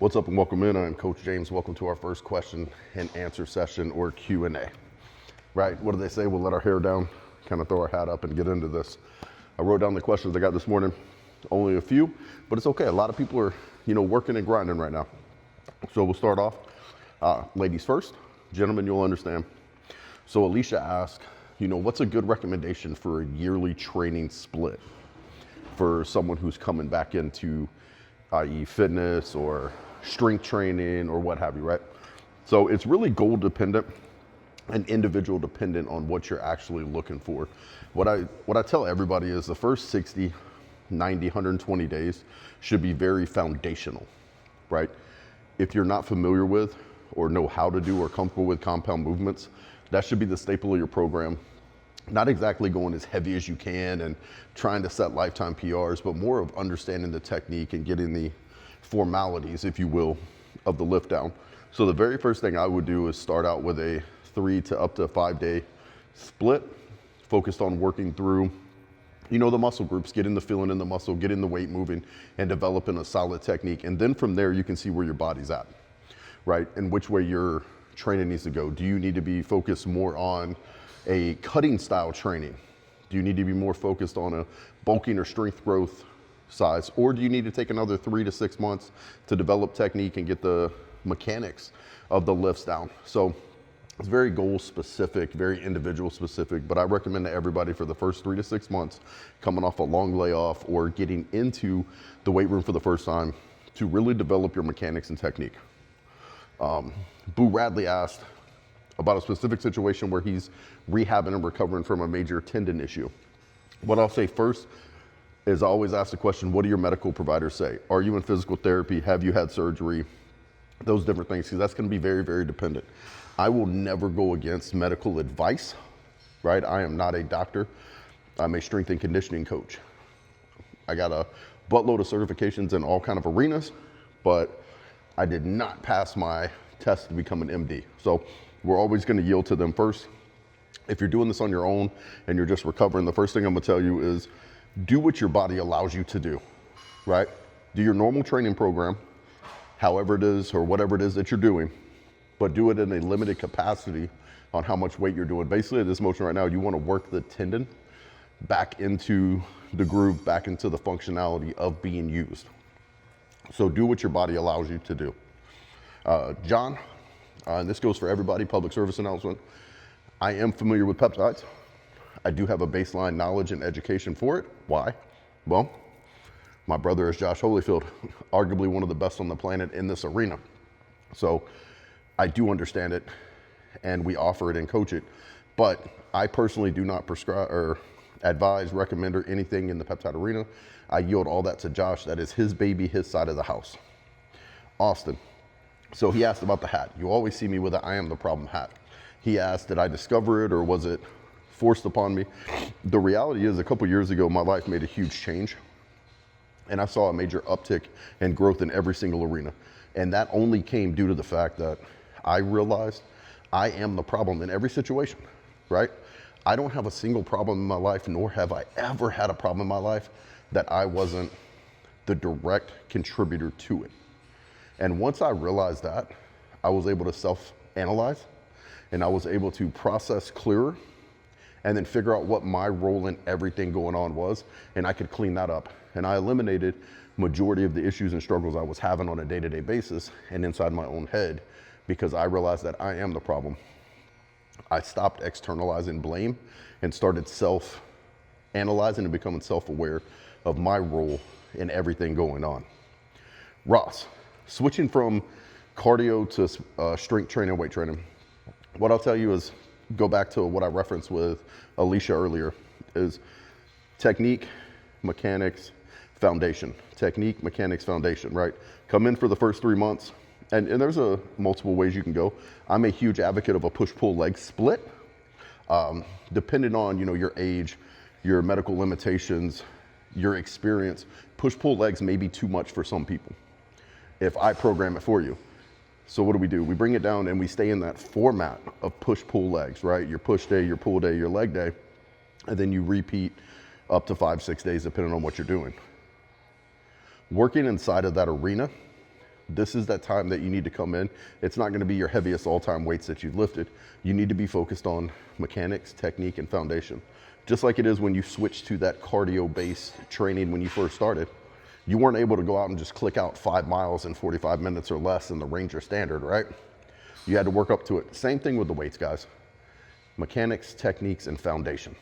What's up and welcome in. I'm Coach James. Welcome to our first question and answer session, or Q&A. Right, what do they say? We'll let our hair down, kind of throw our hat up and get into this. I wrote down the questions I got this morning, only a few, but it's okay. A lot of people are, working and grinding right now. So we'll start off, ladies first. Gentlemen, you'll understand. So Alicia asked, what's a good recommendation for a yearly training split for someone who's coming back into, i.e. fitness or strength training or what have you, right? So it's really goal dependent and individual dependent on what you're actually looking for. What I tell everybody is the first 60, 90, 120 days should be very foundational, right? If you're not familiar with or know how to do or comfortable with compound movements, that should be the staple of your program. Not exactly going as heavy as you can and trying to set lifetime PRs, but more of understanding the technique and getting the formalities, if you will, of the lift down. So the very first thing I would do is start out with a 3 to up to 5 day split, focused on working through, the muscle groups, getting the feeling in the muscle, getting the weight moving, and developing a solid technique. And then from there, you can see where your body's at, right? And which way your training needs to go. Do you need to be focused more on a cutting style training? Do you need to be more focused on a bulking or strength growth size? Or do you need to take another 3 to 6 months to develop technique and get the mechanics of the lifts down? So it's very goal specific, very individual specific, but I recommend to everybody for the first 3 to 6 months, coming off a long layoff or getting into the weight room for the first time, to really develop your mechanics and technique. Boo Radley asked about a specific situation where he's rehabbing and recovering from a major tendon issue. What I'll say first is I always ask the question, what do your medical providers say? Are you in physical therapy? Have you had surgery? Those different things, because that's going to be very, very dependent. I will never go against medical advice, right? I am not a doctor. I'm a strength and conditioning coach. I got a buttload of certifications in all kind of arenas, but I did not pass my test to become an MD. So we're always going to yield to them first. If you're doing this on your own and you're just recovering, the first thing I'm going to tell you is do what your body allows you to do, right? Do your normal training program, however it is or whatever it is that you're doing, but do it in a limited capacity on how much weight you're doing. Basically, at this motion right now, you want to work the tendon back into the groove, back into the functionality of being used. So do what your body allows you to do. John, and this goes for everybody, public service announcement. I am familiar with peptides. I do have a baseline knowledge and education for it. Why? Well, my brother is Josh Holyfield, arguably one of the best on the planet in this arena. So I do understand it, and we offer it and coach it. But I personally do not prescribe or advise, recommend, or anything in the peptide arena. I yield all that to Josh. That is his baby, his side of the house. Austin. So he asked about the hat. You always see me with a I am the problem hat. He asked, did I discover it or was it forced upon me? The reality is a couple years ago, my life made a huge change and I saw a major uptick and growth in every single arena. And that only came due to the fact that I realized I am the problem in every situation, right? I don't have a single problem in my life, nor have I ever had a problem in my life that I wasn't the direct contributor to it. And once I realized that, I was able to self-analyze and I was able to process clearer and then figure out what my role in everything going on was, and I could clean that up. And I eliminated majority of the issues and struggles I was having on a day-to-day basis and inside my own head, because I realized that I am the problem. I stopped externalizing blame and started self-analyzing and becoming self-aware of my role in everything going on. Ross, switching from cardio to strength training, weight training. What I'll tell you is go back to what I referenced with Alicia earlier, is technique, mechanics, foundation. Technique, mechanics, foundation, right? Come in for the first 3 months, and there's multiple ways you can go. I'm a huge advocate of a push-pull leg split. Depending on your age, your medical limitations, your experience, push-pull legs may be too much for some people if I program it for you. So what do? We bring it down and we stay in that format of push-pull legs, right? Your push day, your pull day, your leg day, and then you repeat up to 5-6 days depending on what you're doing. Working inside of that arena, This is that time that you need to come in. It's not gonna be your heaviest all-time weights that you've lifted. You need to be focused on mechanics, technique, and foundation. Just like it is when you switch to that cardio-based training when you first started. You weren't able to go out and just click out 5 miles in 45 minutes or less in the Ranger Standard, right? You had to work up to it. Same thing with the weights, guys. Mechanics, techniques, and foundation.